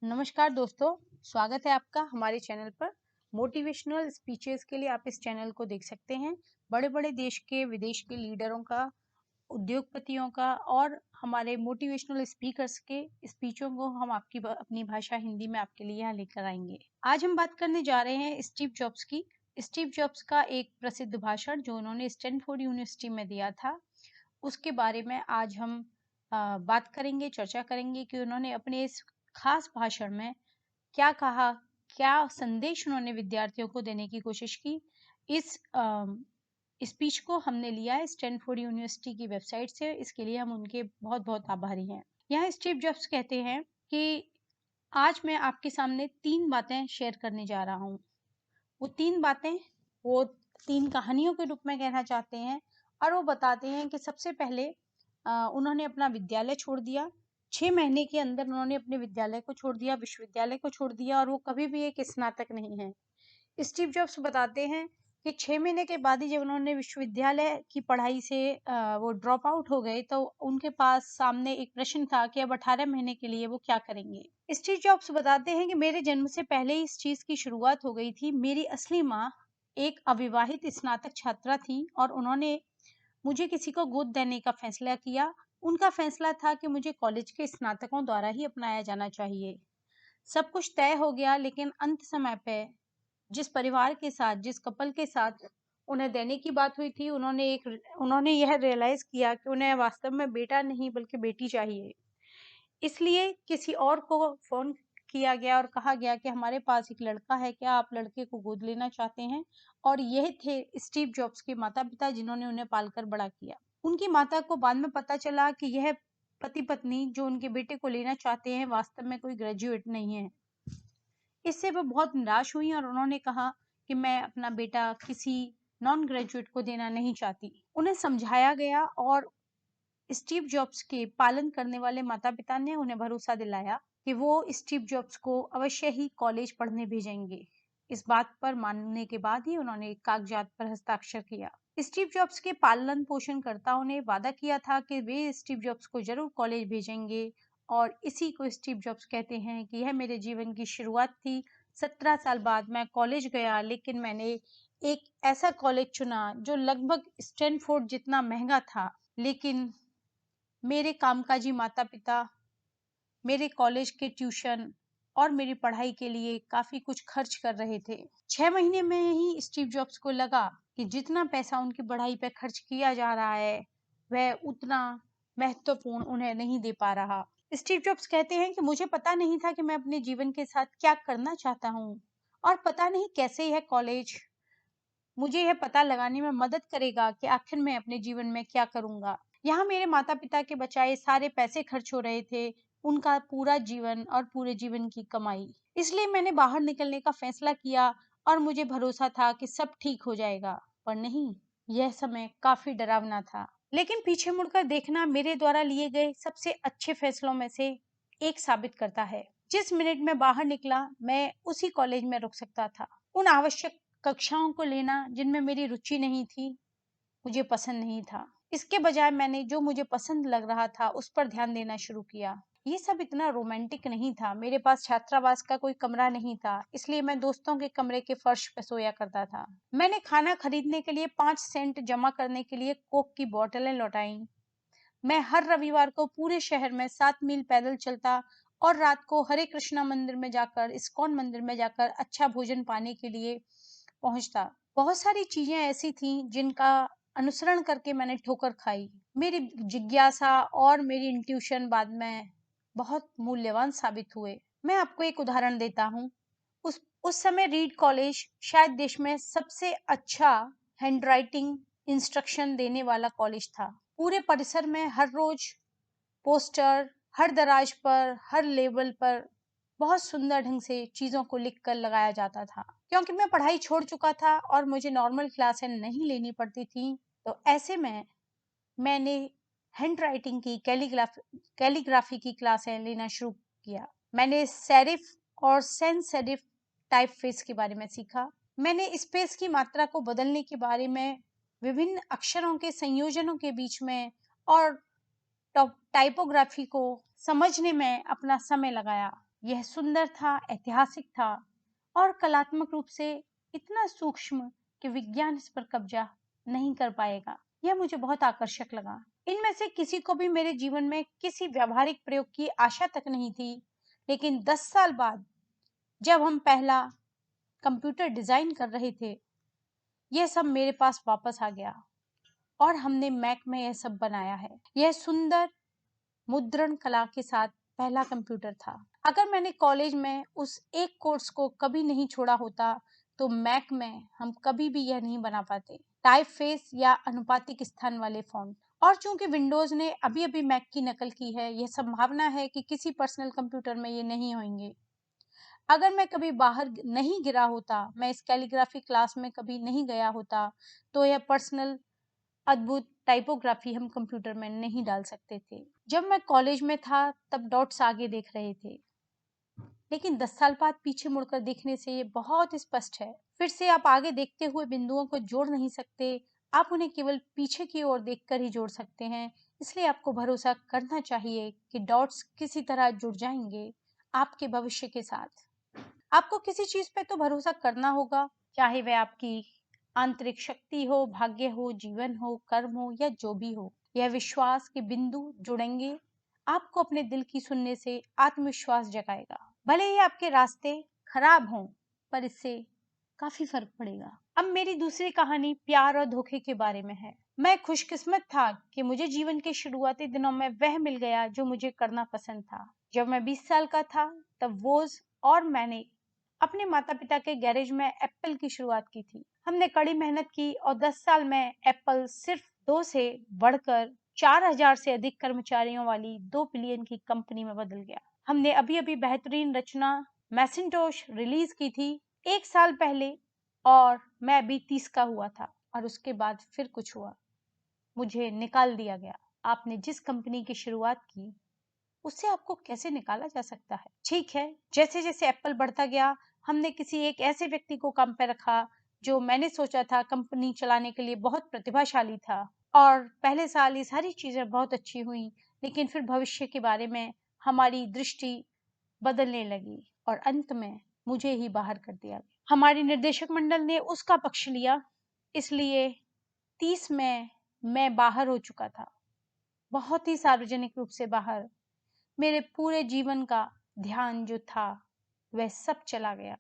नमस्कार दोस्तों, स्वागत है आपका हमारे चैनल पर। मोटिवेशनल स्पीचेस के लिए आप इस चैनल को देख सकते हैं। बड़े-बड़े देश के, विदेश के लीडरों का, उद्योगपतियों का और हमारे मोटिवेशनल स्पीकर्स के स्पीचों को हम अपनी भाषा हिंदी में आपके लिए यहाँ लेकर आएंगे। आज हम बात करने जा रहे हैं स्टीव जॉब्स की। स्टीव जॉब्स का एक प्रसिद्ध भाषण जो उन्होंने स्टैनफोर्ड यूनिवर्सिटी में दिया था, उसके बारे में आज हम बात करेंगे, चर्चा करेंगे कि उन्होंने अपने इस खास भाषण में क्या कहा, क्या संदेश उन्होंने विद्यार्थियों को देने की कोशिश की। इस स्पीच को हमने लिया है स्टैनफोर्ड यूनिवर्सिटी की वेबसाइट से। इसके लिए हम उनके बहुत बहुत आभारी हैं। यहाँ स्टीव जॉब्स कहते हैं कि आज मैं आपके सामने 3 बातें शेयर करने जा रहा हूँ। वो 3 बातें वो 3 कहानियों के रूप में कहना चाहते हैं और वो बताते हैं कि सबसे पहले उन्होंने अपना विद्यालय छोड़ दिया। 6 महीने के अंदर उन्होंने अपने विद्यालय को छोड़ दिया, विश्वविद्यालय को छोड़ दिया और वो कभी भी एक स्नातक नहीं है। स्टीव जॉब्स बताते हैं कि 6 महीने के बाद ही जब उन्होंने विश्वविद्यालय की पढ़ाई से वो ड्रॉप आउट हो गए तो उनके पास सामने एक प्रश्न था कि अब 18 महीने के लिए वो क्या करेंगे। स्टीव जॉब्स बताते हैं कि मेरे जन्म से पहले ही इस चीज की शुरुआत हो गई थी। मेरी असली माँ एक अविवाहित स्नातक छात्रा थी और उन्होंने मुझे किसी को गोद देने का फैसला किया। उनका फैसला था कि मुझे कॉलेज के स्नातकों द्वारा ही अपनाया जाना चाहिए। सब कुछ तय हो गया, लेकिन अंत समय पे जिस परिवार के साथ, जिस कपल के साथ उन्हें देने की बात हुई थी, उन्होंने यह रियलाइज किया कि उन्हें वास्तव में बेटा नहीं बल्कि बेटी चाहिए। इसलिए किसी और को फोन किया गया और कहा गया कि हमारे पास एक लड़का है, क्या आप लड़के को गोद लेना चाहते हैं? और यह थे स्टीव जॉब्स के माता-पिता जिन्होंने उन्हें पालकर बड़ा किया। उनकी माता को बाद में पता चला कि यह पति-पत्नी जो उनके बेटे को लेना चाहते हैं वास्तव में कोई ग्रेजुएट नहीं है। इससे वो बहुत निराश हुई और उन्होंने कहा कि मैं अपना बेटा किसी नॉन ग्रेजुएट को देना नहीं चाहती। उन्हें समझाया गया और स्टीव जॉब्स के पालन करने वाले माता-पिता ने उन्हें भरोसा दिलाया कि वो स्टीव जॉब्स को अवश्य ही कॉलेज पढ़ने भेजेंगे। इस बात पर मानने के बाद ही उन्होंने कागजात पर हस्ताक्षर किया। स्टीव जॉब्स के पालन पोषणकर्ताओं ने वादा किया था कि वे स्टीव जॉब्स को जरूर कॉलेज भेजेंगे और इसी को स्टीव जॉब्स कहते हैं कि यह मेरे जीवन की शुरुआत थी। 17 साल बाद मैं कॉलेज गया, लेकिन मैंने एक ऐसा कॉलेज चुना जो लगभग स्टैनफोर्ड जितना महंगा था, लेकिन मेरे कामकाजी माता-पिता मेरे कॉलेज के ट्यूशन और मेरी पढ़ाई के लिए काफी कुछ खर्च कर रहे थे। 6 महीने में ही स्टीव जॉब्स को लगा कि जितना पैसा उनकी पढ़ाई पे खर्च किया जा रहा है, वह उतना महत्वपूर्ण उन्हें नहीं दे पा रहा। स्टीव जॉब्स कहते हैं कि मुझे पता नहीं था कि मैं अपने जीवन के साथ क्या करना चाहता हूँ और पता नहीं कैसे यह कॉलेज मुझे यह पता लगाने में मदद करेगा कि आखिर मैं अपने जीवन में क्या करूंगा। यहाँ मेरे माता-पिता के बचाए सारे पैसे खर्च हो रहे थे, उनका पूरा जीवन और पूरे जीवन की कमाई। इसलिए मैंने बाहर निकलने का फैसला किया और मुझे भरोसा था कि सब ठीक हो जाएगा, पर नहीं, यह समय काफी डरावना था। लेकिन पीछे मुड़कर देखना मेरे द्वारा लिए गए सबसे अच्छे फैसलों में से एक साबित करता है। जिस मिनट में बाहर निकला, मैं उसी कॉलेज में रुक सकता था। उन आवश्यक कक्षाओं को लेना जिनमें मेरी रुचि नहीं थी, मुझे पसंद नहीं था। इसके बजाय मैंने जो मुझे पसंद लग रहा था उस पर ध्यान देना शुरू किया। ये सब इतना रोमांटिक नहीं था। मेरे पास छात्रावास का कोई कमरा नहीं था, इसलिए मैं दोस्तों के कमरे के फर्श पर सोया करता था। मैंने खाना खरीदने के लिए 5 सेंट जमा करने के लिए कोक की बोतलें लौटाई। मैं हर रविवार को पूरे शहर में 7 मील पैदल चलता और रात को हरे कृष्णा मंदिर में जाकर, इस्कॉन मंदिर में जाकर अच्छा भोजन पाने के लिए पहुंचता। बहुत सारी चीजें ऐसी थीं जिनका अनुसरण करके मैंने ठोकर खाई। मेरी जिज्ञासा और मेरी इंट्यूशन बाद में बहुत मूल्यवान साबित हुए। मैं आपको एक उदाहरण देता हूँ। उस समय रीड कॉलेज शायद देश में सबसे अच्छा हैंडराइटिंग इंस्ट्रक्शन देने वाला कॉलेज था। पूरे परिसर में हर रोज पोस्टर, हर दराज पर, हर लेवल पर बहुत सुंदर ढंग से चीजों को लिखकर लगाया जाता था। क्योंकि मैं पढ़ाई छोड़ चुका था और मुझे नॉर्मल क्लासें नहीं लेनी पड़ती थी, तो ऐसे में मैंने हैंड राइटिंग की कैलीग्राफी की क्लासें लेना शुरू किया। मैंने सेरिफ और सेंस सेरिफ टाइपफेस के बारे में सीखा। मैंने स्पेस की मात्रा को बदलने के बारे में, विभिन्न अक्षरों के संयोजनों के बीच में और टाइपोग्राफी को समझने में अपना समय लगाया। यह सुंदर था, ऐतिहासिक था और कलात्मक रूप से इतना सूक्ष्म कि विज्ञान इस पर कब्जा नहीं कर पाएगा। यह मुझे बहुत आकर्षक लगा। इनमें से किसी को भी मेरे जीवन में किसी व्यावहारिक प्रयोग की आशा तक नहीं थी, लेकिन 10 साल बाद जब हम पहला कंप्यूटर डिजाइन कर रहे थे, यह सब मेरे पास वापस आ गया और हमने मैक में यह सब बनाया है। यह सुंदर मुद्रण कला के साथ पहला कंप्यूटर था। अगर मैंने कॉलेज में उस एक कोर्स को कभी नहीं छोड़ा होता तो मैक में हम कभी भी यह नहीं बना पाते, टाइप फेस या अनुपातिक स्थान वाले फॉन्ट। और चूंकि विंडोज ने अभी अभी मैक की नकल की है, यह संभावना है कि किसी पर्सनल कंप्यूटर में ये नहीं होंगे। अगर मैं कभी बाहर नहीं गिरा होता, मैं इस कैलीग्राफी क्लास में कभी नहीं गया होता, तो यह पर्सनल अद्भुत टाइपोग्राफी हम कंप्यूटर में नहीं डाल सकते थे। जब मैं कॉलेज में था तब डॉट्स आगे देख रहे थे, लेकिन 10 साल बाद पीछे मुड़कर देखने से ये बहुत स्पष्ट है। फिर से आप आगे देखते हुए बिंदुओं को जोड़ नहीं सकते, आप उन्हें केवल पीछे की ओर देखकर ही जोड़ सकते हैं। इसलिए आपको भरोसा करना चाहिए कि डॉट्स किसी तरह जुड़ जाएंगे आपके भविष्य के साथ। आपको किसी चीज पे तो भरोसा करना होगा, चाहे वह आपकी आंतरिक शक्ति हो, भाग्य हो, जीवन हो, कर्म हो या जो भी हो। यह विश्वास के बिंदु जुड़ेंगे आपको अपने दिल की सुनने से आत्मविश्वास जगाएगा। भले ही आपके रास्ते खराब हों, पर इससे काफी फर्क पड़ेगा। अब मेरी दूसरी कहानी प्यार और धोखे के बारे में है। मैं खुशकिस्मत था कि मुझे जीवन के शुरुआती दिनों में वह मिल गया जो मुझे करना पसंद था। जब मैं 20 साल का था तब वोज और मैंने अपने माता पिता के गैरेज में एप्पल की शुरुआत की थी। हमने कड़ी मेहनत की और 10 साल में एप्पल सिर्फ 2 से बढ़कर 4000 से अधिक कर्मचारियों वाली 2 बिलियन की कंपनी में बदल गया। हमने अभी अभी बेहतरीन रचना मैसिंटोश रिलीज की थी 1 साल पहले और मैं अभी 30 का हुआ था और उसके बाद फिर कुछ हुआ, मुझे निकाल दिया गया। आपने जिस कंपनी की शुरुआत की उससे आपको कैसे निकाला जा सकता है? ठीक है, जैसे जैसे एप्पल बढ़ता गया, हमने किसी एक ऐसे व्यक्ति को काम पे रखा जो मैंने सोचा था कंपनी चलाने के लिए बहुत प्रतिभाशाली था। और पहले साल ये सारी चीजें बहुत अच्छी हुई, लेकिन फिर भविष्य के बारे में हमारी दृष्टि बदलने लगी और अंत में मुझे ही बाहर कर दिया गया। हमारी निर्देशक मंडल ने उसका पक्ष लिया, इसलिए 30 में मैं बाहर हो चुका था, बहुत ही सार्वजनिक रूप से बाहर। मेरे पूरे जीवन का ध्यान जो था वह सब चला गया।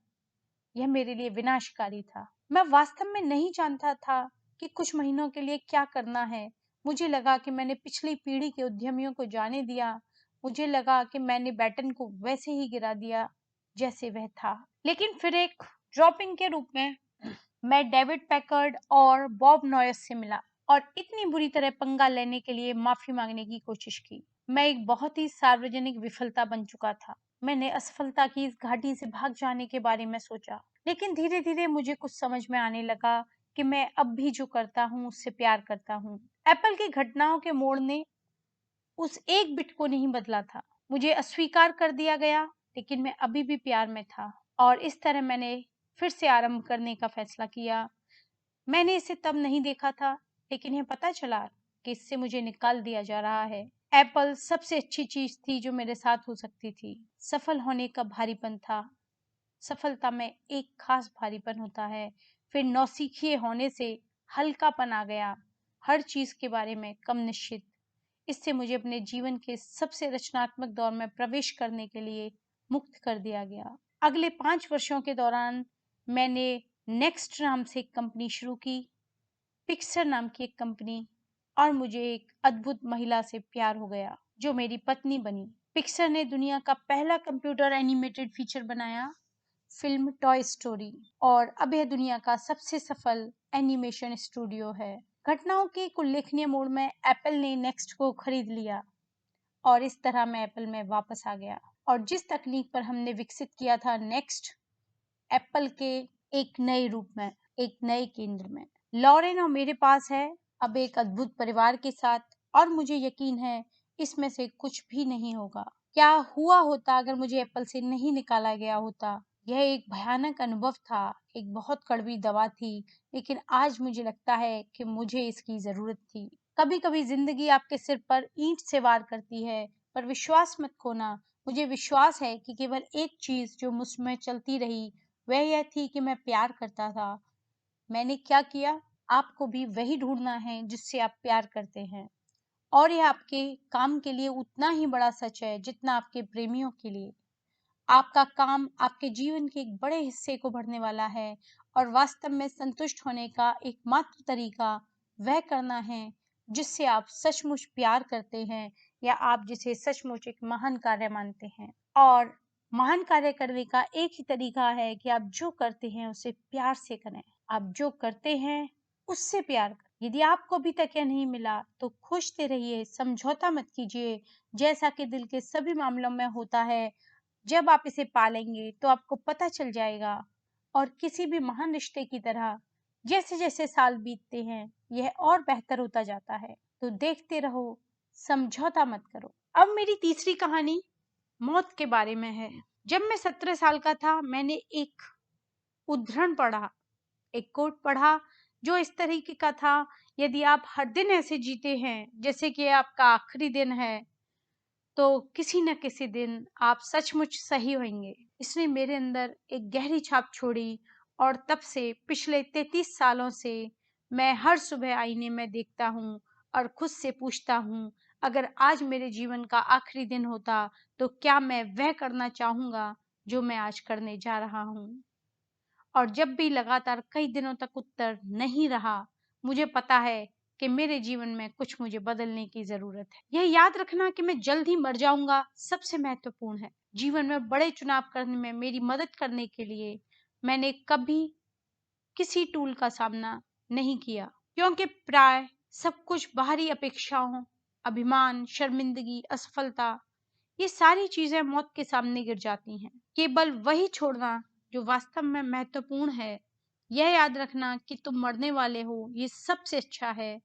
यह मेरे लिए विनाशकारी था। मैं वास्तव में नहीं जानता था कि कुछ महीनों के लिए क्या करना है। मुझे लगा कि मैंने पिछली पीढ़ी के उद्यमियों को जाने दिया। मुझे लगा कि मैंने बैटन को वैसे ही गिरा दिया जैसे वह था। लेकिन फिर एक ड्रॉपिंग के रूप में मैं डेविड पैकर्ड और बॉब नॉयस से मिला और इतनी बुरी तरह पंगा लेने के लिए माफी मांगने की कोशिश की। मैं एक बहुत ही सार्वजनिक विफलता बन चुका था। मैंने असफलता की इस घाटी से भाग जाने के बारे में सोचा, लेकिन धीरे धीरे मुझे कुछ समझ में आने लगा कि मैं अब भी जो करता हूँ उससे प्यार करता हूँ। एप्पल की घटनाओं के मोड़ ने उस एक बिट को नहीं बदला था। मुझे अस्वीकार कर दिया गया, लेकिन मैं अभी भी प्यार में था और इस तरह मैंने फिर से आरंभ करने का फैसला किया। मैंने इसे तब नहीं देखा था, लेकिन यह पता चला कि इससे मुझे निकाल दिया जा रहा है। एप्पल सबसे अच्छी चीज थी जो मेरे साथ हो सकती थी। सफल होने का भारीपन था। सफलता में एक खास भारीपन होता है। फिर नौसिखिए होने से हल्कापन आ गया, हर चीज के बारे में कम निश्चित। इससे मुझे अपने जीवन के सबसे रचनात्मक दौर में प्रवेश करने के लिए मुक्त कर दिया गया। अगले 5 वर्षों के दौरान मैंने नेक्स्ट नाम से एक कंपनी शुरू की, पिक्सर नाम की एक कंपनी, और मुझे एक अद्भुत महिला से प्यार हो गया जो मेरी पत्नी बनी। पिक्सर ने दुनिया का पहला कंप्यूटर एनिमेटेड फीचर बनाया, फिल्म टॉय स्टोरी, और अब यह दुनिया का सबसे सफल एनिमेशन स्टूडियो है। घटनाओं के एक उल्लेखनीय मोड़ में एप्पल ने नेक्स्ट को खरीद लिया और इस तरह मैं एप्पल में वापस आ गया। और जिस तकनीक पर हमने विकसित किया था नेक्स्ट, एप्पल के एक नए रूप में, एक नए केंद्र में, लॉरेन और मेरे पास है, अब एक अद्भुत परिवार के साथ। और मुझे यकीन है इसमें से कुछ भी नहीं होगा। क्या हुआ होता अगर मुझे एप्पल से नहीं निकाला गया होता? यह एक भयानक अनुभव था, एक बहुत कड़वी दवा थी, लेकिन आज मुझे लगता है कि मुझे इसकी जरूरत थी। कभी कभी जिंदगी आपके सिर पर ईंट से वार करती है, पर विश्वास मत खोना, मुझे विश्वास है कि केवल एक चीज जो मुझ में चलती रही वह यह थी कि मैं प्यार करता था। मैंने क्या किया? आपको भी वही ढूंढना है जिससे आप प्यार करते हैं, और यह आपके काम के लिए उतना ही बड़ा सच है जितना आपके प्रेमियों के लिए। आपका काम आपके जीवन के एक बड़े हिस्से को भरने वाला है, और वास्तव में संतुष्ट होने का एकमात्र तरीका वह करना है जिससे आप सचमुच प्यार करते हैं, या आप जिसे सचमुच एक महान कार्य मानते हैं। और महान कार्य करने का एक ही तरीका है कि आप जो करते हैं उसे प्यार से करें। आप जो करते हैं उससे प्यार करें। यदि आपको अभी तक यह नहीं मिला तो खोजते रहिए, समझौता मत कीजिए। जैसा कि दिल के सभी मामलों में होता है, जब आप इसे पालेंगे तो आपको पता चल जाएगा। और किसी भी महान रिश्ते की तरह जैसे जैसे साल बीतते हैं यह और बेहतर होता जाता है। तो देखते रहो, समझौता मत करो। अब मेरी तीसरी कहानी मौत के बारे में है। जब मैं 17 साल का था, मैंने एक उद्धरण पढ़ा, एक कोट पढ़ा जो इस तरीके का था: यदि आप हर दिन ऐसे जीते हैं जैसे कि आपका आखिरी दिन है, तो किसी न किसी दिन आप सचमुच सही होंगे। इसने मेरे अंदर एक गहरी छाप छोड़ी, और तब से पिछले 33 सालों से मैं हर सुबह आईने में देखता हूँ और खुद से पूछता हूँ, अगर आज मेरे जीवन का आखिरी दिन होता तो क्या मैं वह करना चाहूँगा जो मैं आज करने जा रहा हूँ। और जब भी लगातार कई दिनों तक उत्तर नहीं रहा, मुझे पता है कि मेरे जीवन में कुछ मुझे बदलने की जरूरत है। यह याद रखना कि मैं जल्द ही मर जाऊंगा सबसे महत्वपूर्ण है। जीवन में बड़े चुनाव करने में मेरी मदद करने के लिए मैंने कभी किसी टूल का सामना नहीं किया, क्योंकि प्राय सब कुछ बाहरी अपेक्षाओं, अभिमान, शर्मिंदगी, असफलता, ये सारी चीजें मौत के सामने गिर जाती हैं। केवल वही छोड़ना जो वास्तव में महत्वपूर्ण है। यह याद रखना कि तुम मरने वाले हो, ये सबसे अच्छा है।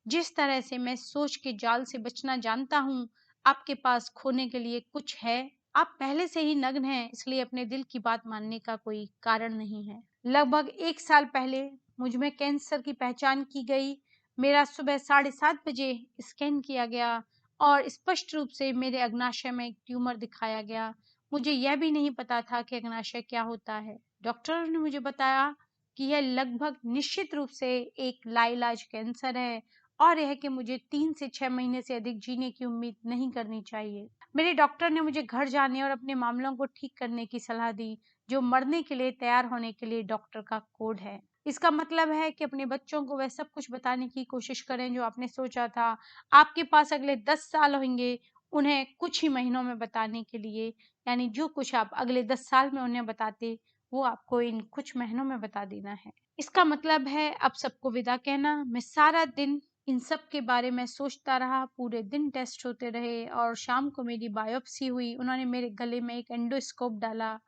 जिस तरह से मैं सोच के जाल से बचना जानता हूँ, आपके पास खोने के लिए कुछ है। आप पहले से ही नग्न हैं, इसलिए अपने दिल की बात मानने का कोई कारण नहीं है। लगभग 1 साल पहले मुझ में कैंसर की पहचान की गई। मेरा सुबह 7:30 बजे स्कैन किया गया और स्पष्ट रूप से मेरे अग्नाशय में एक ट्यूमर दिखाया गया। मुझे यह भी नहीं पता था कि अग्नाशय क्या होता है। डॉक्टरों ने मुझे बताया कि यह लगभग निश्चित रूप से एक लाइलाज कैंसर है, और यह कि मुझे 3 से 6 महीने से अधिक जीने की उम्मीद नहीं करनी चाहिए। मेरे डॉक्टर ने मुझे घर जाने और अपने मामलों को ठीक करने की सलाह दी, जो मरने के लिए तैयार होने के लिए डॉक्टर का कोड है। इसका मतलब है कि अपने बच्चों को वह सब कुछ बताने की कोशिश करें जो आपने सोचा था आपके पास अगले 10 साल होंगे, उन्हें कुछ ही महीनों में बताने के लिए। यानी जो कुछ आप अगले 10 साल में उन्हें बताते, वो आपको इन कुछ महीनों में बता देना है। इसका मतलब है अब सबको विदा कहना। मैं सारा दिन इन सब के बारे में सोचता रहा। पूरे दिन टेस्ट होते रहे और शाम को मेरी बायोप्सी हुई। उन्होंने मेरे गले में एक एंडोस्कोप डाला,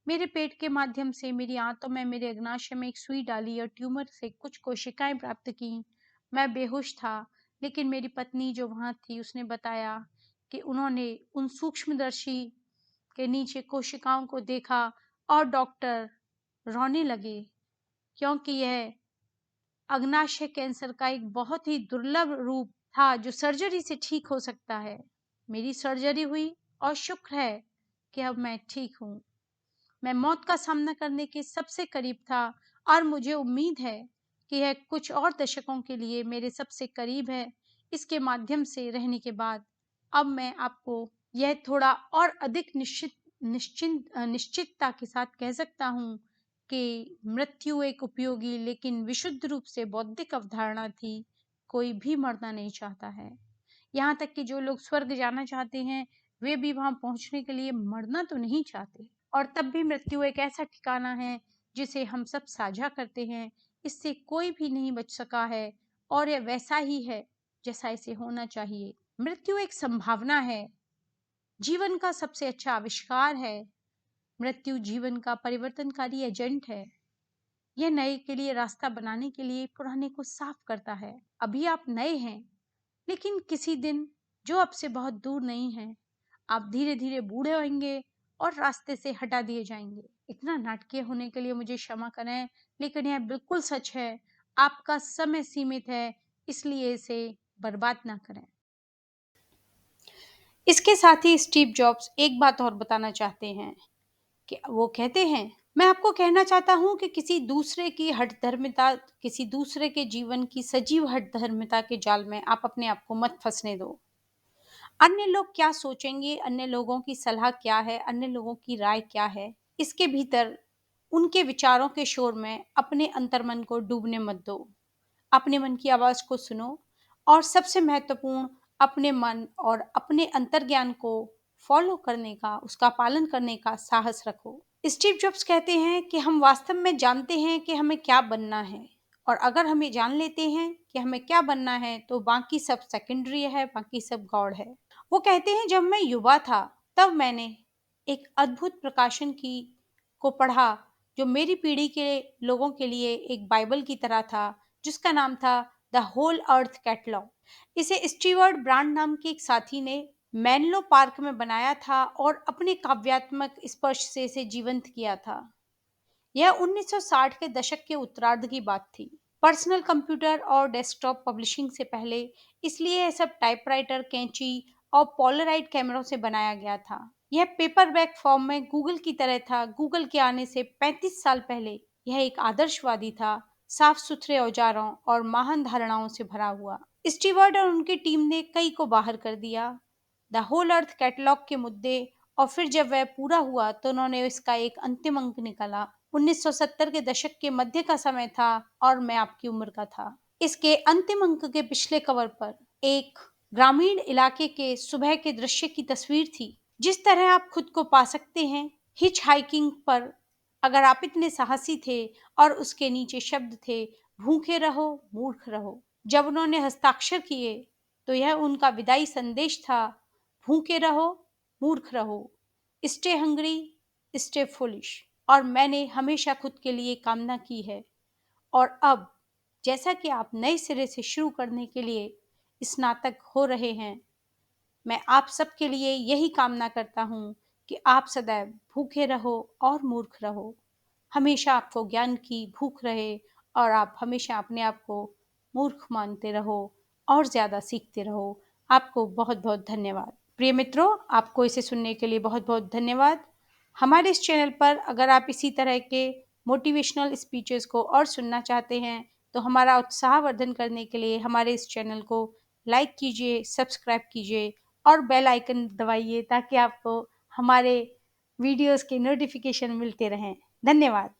मेरे पेट के माध्यम से मेरी आंतों में, मेरे अग्नाशय में एक सुई डाली और ट्यूमर से कुछ कोशिकाएं प्राप्त की। मैं बेहोश था, लेकिन मेरी पत्नी जो वहां थी उसने बताया कि उन्होंने उन सूक्ष्मदर्शी के नीचे कोशिकाओं को देखा, और डॉक्टर रोने लगे, क्योंकि यह अग्नाशय कैंसर का एक बहुत ही दुर्लभ रूप था जो सर्जरी से ठीक हो सकता है। मेरी सर्जरी हुई और शुक्र है कि अब मैं ठीक हूँ। मैं मौत का सामना करने के सबसे करीब था, और मुझे उम्मीद है कि यह कुछ और दशकों के लिए मेरे सबसे करीब है। इसके माध्यम से रहने के बाद अब मैं आपको यह थोड़ा और अधिक निश्चितता के साथ कह सकता हूँ कि मृत्यु एक उपयोगी लेकिन विशुद्ध रूप से बौद्धिक अवधारणा थी। कोई भी मरना नहीं चाहता है। यहाँ तक कि जो लोग स्वर्ग जाना चाहते हैं, वे भी वहां पहुंचने के लिए मरना तो नहीं चाहते। और तब भी मृत्यु एक ऐसा ठिकाना है जिसे हम सब साझा करते हैं। इससे कोई भी नहीं बच सका है, और यह वैसा ही है जैसा इसे होना चाहिए। मृत्यु एक संभावना है, जीवन का सबसे अच्छा आविष्कार है। मृत्यु जीवन का परिवर्तनकारी एजेंट है। यह नए के लिए रास्ता बनाने के लिए पुराने को साफ करता है। अभी आप नए हैं, लेकिन किसी दिन जो आपसे बहुत दूर नहीं है, आप धीरे धीरे बूढ़े होंगे और रास्ते से हटा दिए जाएंगे। इतना नाटकीय होने के लिए मुझे क्षमा करें, लेकिन यह बिल्कुल सच है। आपका समय सीमित है, इसलिए इसे बर्बाद ना करें। इसके साथ ही स्टीव जॉब्स एक बात और बताना चाहते हैं कि वो कहते हैं, मैं आपको कहना चाहता हूँ कि किसी दूसरे की हठधर्मिता, किसी दूसरे के जीवन की सजीव हठधर्मिता के जाल में आप अपने आप को मत फंसने दो। अन्य लोग क्या सोचेंगे, अन्य लोगों की सलाह क्या है, अन्य लोगों की राय क्या है, इसके भीतर उनके विचारों के शोर में अपने अंतर्मन को डूबने मत दो। अपने मन की आवाज को सुनो और सबसे महत्वपूर्ण, अपने मन और अपने अंतर्ज्ञान को फॉलो करने का, उसका पालन करने का साहस रखो। स्टीव जॉब्स कहते हैं कि हम वास्तव में जानते हैं कि हमें क्या बनना है, और अगर हमें जान लेते हैं कि हमें क्या बनना है तो बाकी सब सेकेंडरी है, बाकी सब गॉड है। वो कहते हैं, जब मैं युवा था तब मैंने एक अद्भुत प्रकाशन की को पढ़ा जो मेरी पीढ़ी के लोगों के लिए एक बाइबल की तरह था, जिसका नाम था द होल अर्थ कैटलॉग। इसे स्टीवर्ट ब्रांड नाम के एक साथी ने मेनलो पार्क में बनाया था और अपने काव्यात्मक स्पर्श से इसे जीवंत किया था। यह 1960 के दशक के उत्तरार्ध की बात थी। पर्सनल कंप्यूटर और डेस्कटॉप पब्लिशिंग से पहले, इसलिए यह सब टाइपराइटर, कैंची और पोलराइड कैमरों से बनाया गया था। यह पेपरबैक फॉर्म में गूगल की तरह था। गूगल के आने से 35 साल पहले यह एक आदर्शवादी था, साफ सुथरे औजारों और महान धारणाओं से भरा हुआ। स्टीवर्ट और उनकी टीम ने कई को बाहर कर दिया, द होल अर्थ कैटलॉग के मुद्दे, और फिर जब वह पूरा हुआ तो उन्होंने इसका एक अंतिम अंक निकाला। 1970 के दशक के मध्य का समय था और मैं आपकी उम्र का था। इसके अंतिम अंक के पिछले कवर पर एक ग्रामीण इलाके के सुबह के दृश्य की तस्वीर थी। जिस तरह आप खुद को पा सकते हैं हिच हाइकिंग पर, अगर आप इतने साहसी थे। और उसके नीचे शब्द थे, भूखे रहो, मूर्ख रहो। जब उन्होंने हस्ताक्षर किए तो यह उनका विदाई संदेश था, भूखे रहो, मूर्ख रहो, स्टे हंग्री, स्टे फुलिश। और मैंने हमेशा खुद के लिए कामना की है। और अब जैसा कि आप नए सिरे से शुरू करने के लिए स्नातक हो रहे हैं, मैं आप सबके लिए यही कामना करता हूँ कि आप सदैव भूखे रहो और मूर्ख रहो। हमेशा आपको ज्ञान की भूख रहे और आप हमेशा अपने आप को मूर्ख मानते रहो और ज़्यादा सीखते रहो। आपको बहुत-बहुत धन्यवाद। प्रिय मित्रों, आपको इसे सुनने के लिए बहुत-बहुत धन्यवाद। हमारे इस चैनल पर अगर आप इसी तरह के मोटिवेशनल स्पीचेज़ को और सुनना चाहते हैं, तो हमारा उत्साहवर्धन करने के लिए हमारे इस चैनल को लाइक कीजिए, सब्सक्राइब कीजिए और बेल आइकन दबाइए ताकि आपको हमारे वीडियोज़ के नोटिफ़िकेशन मिलते रहें। धन्यवाद।